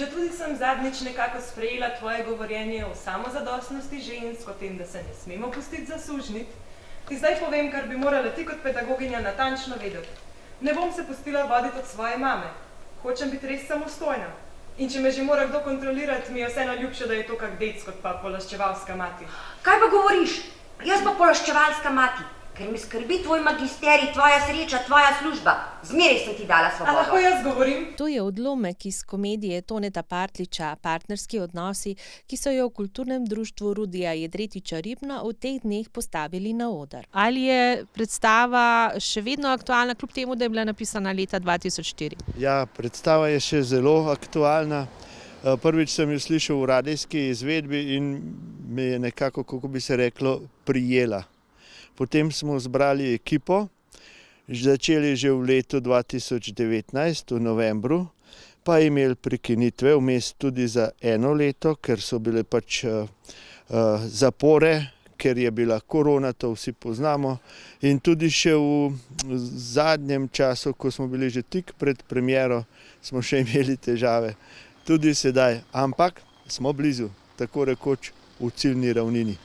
Četudi sem zadnjič nekako sprejela tvoje govorjenje o samozadostnosti žensk, o tem, da se ne smemo pustiti zasužniti, ti zdaj povem, kar bi morala ti kot pedagoginja natančno vedeti. Ne bom se pustila voditi od svoje mame. Hočem biti res samostojna. In če me že mora kdo kontrolirati, mi je vseeno ljubše, da je to kak dec, kot pa polaščevalska mati. Kaj pa govoriš? Jaz pa polaščevalska mati. Ker mi skrbi tvoj magisterij, tvoja sreča, tvoja služba. Zmeraj sem ti dala svobodo. A lahko jaz govorim? To je odlomek iz komedije Toneta Partliča Partnerski odnosi, ki so jo v kulturnem društvu Rudija Jedretiča Ribna v teh dneh postavili na oder. Ali je predstava še vedno aktualna, kljub temu, da je bila napisana leta 2004? Ja, predstava je še zelo aktualna. Prvič sem jo slišal v radijski izvedbi in me je nekako, kako bi se reklo, prijela. Potem smo zbrali ekipo, začeli že v letu 2019, v novembru, pa imeli prekinitve vmes tudi za 1 leto, ker so bile pač zapore, ker je bila korona, to vsi poznamo. In tudi še v zadnjem času, ko smo bili že tik pred premiero, smo še imeli težave. Tudi sedaj, ampak smo blizu, tako rekoč v ciljni ravnini.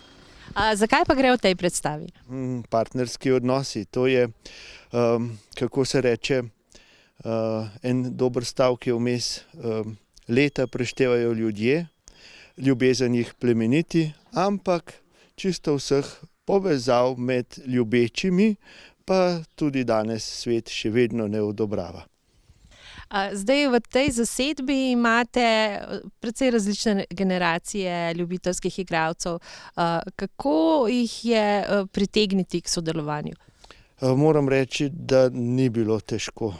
Zakaj pa gre v tej predstavi? Partnerski odnosi, to je, kako se reče, en dober stavek je vmes. Leta preštevajo ljudje, ljubezen jih plemeniti, ampak čisto vseh povezav med ljubečimi pa tudi danes svet še vedno ne odobrava. Zdaj v tej zasedbi imate precej različne generacije ljubiteljskih igralcev. Kako jih je pritegniti k sodelovanju? Moram reči, da ni bilo težko.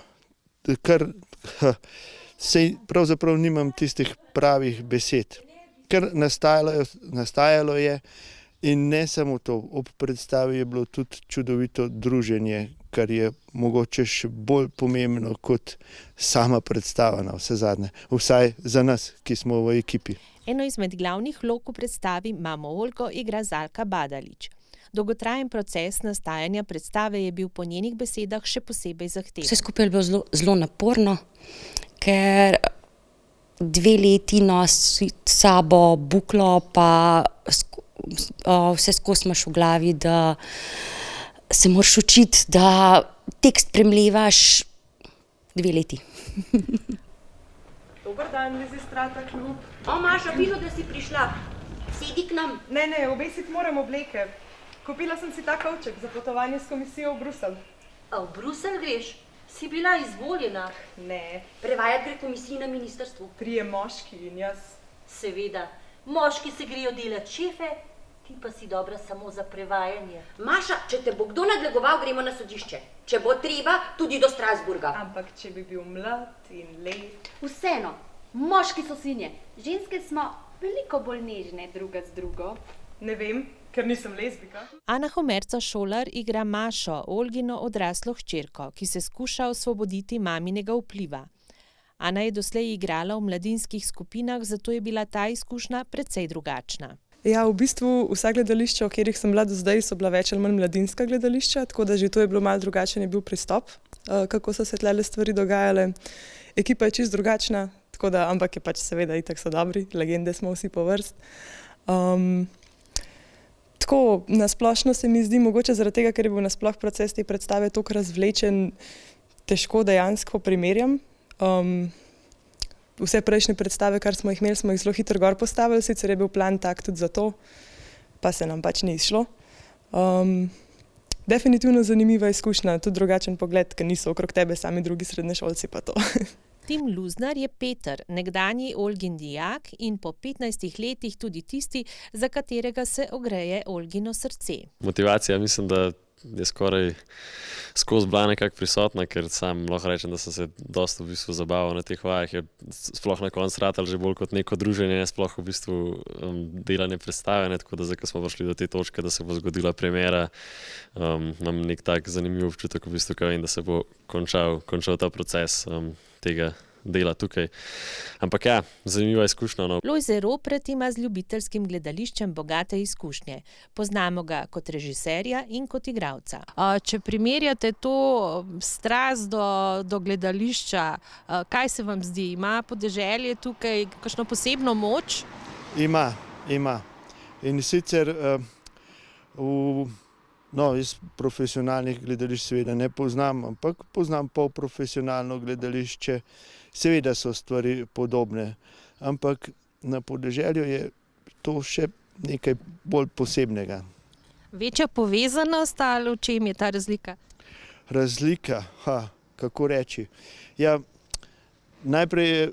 Pravzaprav nimam tistih pravih besed. Ker nastajalo je in ne samo to, ob predstavi je bilo tudi čudovito druženje, kar je mogoče še bolj pomembno kot sama predstava na vse zadnje. Vsaj za nas, ki smo v ekipi. Eno izmed glavnih vlog v predstavi Mamo Olgo igra Zalka Badalić. Dolgotrajen proces nastajanja predstave je bil po njenih besedah še posebej zahteven. Vse skupaj je bilo zelo naporno, ker 2 leti nosi sabo buklo, pa vse skozi imaš v glavi, da se moraš učiti, da tekst premlevaš 2 leti. Dober dan, Lizistrata klub. Maša, fino, da si prišla. Sedi k nam. Ne, obesiti moram obleke. Kupila sem si ta kovček za potovanje s komisijo v Bruselj. A v Bruselj greš? Si bila izvoljena? Ne. Prevajati gre komisiji na ministrstvu. 3 moški in jaz. Seveda. Moški se grejo delati šefe, ti pa si dobra samo za prevajanje. Maša, če te bo kdo nadlegoval, gremo na sodišče. Če bo treba, tudi do Strasburga. Ampak če bi bil mlad in lep. Vseeno, moški so svinje, ženske smo veliko bolj nežne druga z drugo. Ne vem, ker nisem lezbika. Ana Homerca Šolar igra Mašo, Olgino odraslo hčerko, ki se skuša osvoboditi maminega vpliva. Ana je doslej igrala v mladinskih skupinah, zato je bila ta izkušnja precej drugačna. Ja, v bistvu vsa gledališča, v katerih sem bila do zdaj, so bila več ali manj mladinska gledališča, tako da že to je bilo malo drugačen je bil pristop, kako so se tlele stvari dogajale. Ekipa je čisto drugačna, tako da, ampak je pač seveda itak so dobri, legende smo vsi po vrst. Tako, nasplošno se mi zdi, mogoče zaradi tega, ker je bil nasploh proces te predstave toliko razvlečen, težko dejansko primerjam. Vse prejšnje predstave, kar smo jih imeli, smo jih zelo hitro gor postavili, sicer je bil plan tak tudi za to, pa se nam pač ni izšlo. Definitivno zanimiva izkušnja, tudi drugačen pogled, ker niso okrog tebe sami drugi srednješolci pa to. Tim Luznar je Peter, nekdanji Olgin dijak in po 15 letih tudi tisti, za katerega se ogreje Olgino srce. Motivacija mislim, da je skoraj skozi bila nekako prisotna, ker sam lahko rečem, da sem se dosti v bistvu zabaval na teh vajah. Je sploh na koncu ratalo že bolj kot neko druženje, sploh v bistvu delanje predstave, tako da zdaj, ko smo prišli do te točke, da se bo zgodila premiera, imam nek tak zanimiv občutek v bistvu, da se bo končal ta proces tega dela tukaj. Ampak ja, zanimiva izkušnja. No. Lojze Ropret ima z ljubiteljskim gledališčem bogate izkušnje. Poznamo ga kot režiserja in kot igralca. Če primerjate to strast do gledališča, kaj se vam zdi? Ima podeželje tukaj kakšno posebno moč? Ima. In sicer iz profesionalnih gledališč seveda ne poznam, ampak poznam polprofesionalno gledališče. Seveda so stvari podobne, ampak na podeželju je to še nekaj bolj posebnega. Večja povezanost ali v čem je ta razlika? Razlika, kako reči. Ja, najprej je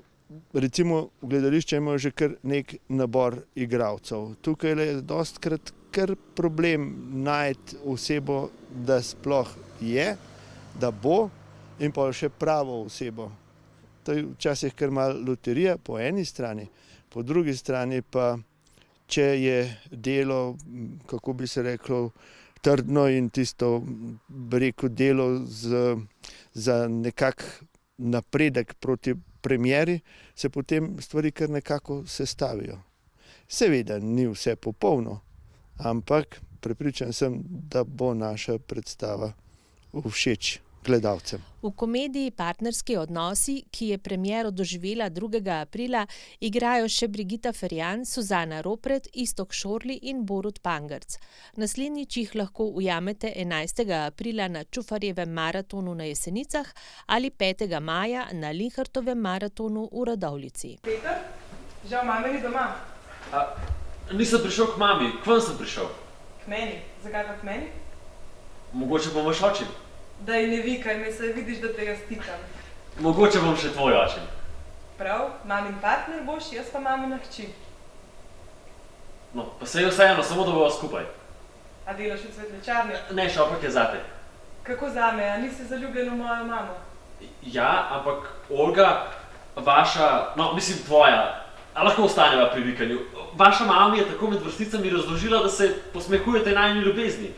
recimo v gledališču imajo že kar nek nabor igralcev. Tukaj je dostikrat kar problem najti osebo, da sploh je, da bo in pa še pravo osebo. To je včasih kar malo loterija po eni strani, po drugi strani pa, če je delo, kako bi se reklo, trdno in tisto, bi rekel, delo za nekak napredek proti premieri, se potem stvari kar nekako sestavijo. Seveda ni vse popolno, ampak prepričan sem, da bo naša predstava všeč gledalcem. V komediji Partnerski odnosi, ki je premiero doživela 2. aprila, igrajo še Brigita Ferjan, Suzana Ropret, Iztok Šorli in Borut Pangrc. Naslednjič jih lahko ujamete 11. aprila na Čufarjevem maratonu na Jesenicah ali 5. maja na Linhartovem maratonu v Radovljici. Peter, žal mame ni doma. Nisem prišel k mami, k vam sem prišel. K meni? Zakaj pa k meni? Mogoče bom vaš očim. Daj ne vikaj me, saj vidiš, da te jaz tikam. Mogoče bom še tvoj očim. Prav, mamin partner boš, jaz pa mamina hči. No, pa se je vseeno, samo da bova skupaj. A delaš v cvetličarni? Ne, šopak je zate. Kako zame, a nisi zaljubljen v mojo mamo? Ja, ampak Olga, vaša, tvoja, a lahko ostaneva pri vikanju. Vaša mama mi je tako med vrsticami razložila, da se posmehujete najini ljubezni,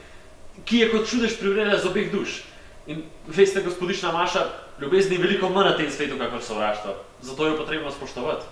ki je kot čudež privrela z obeh duš. In veste, gospodična Maša, ljubezni je veliko manj na tem svetu, kakor sovraštva. Zato jo je potrebno spoštovati.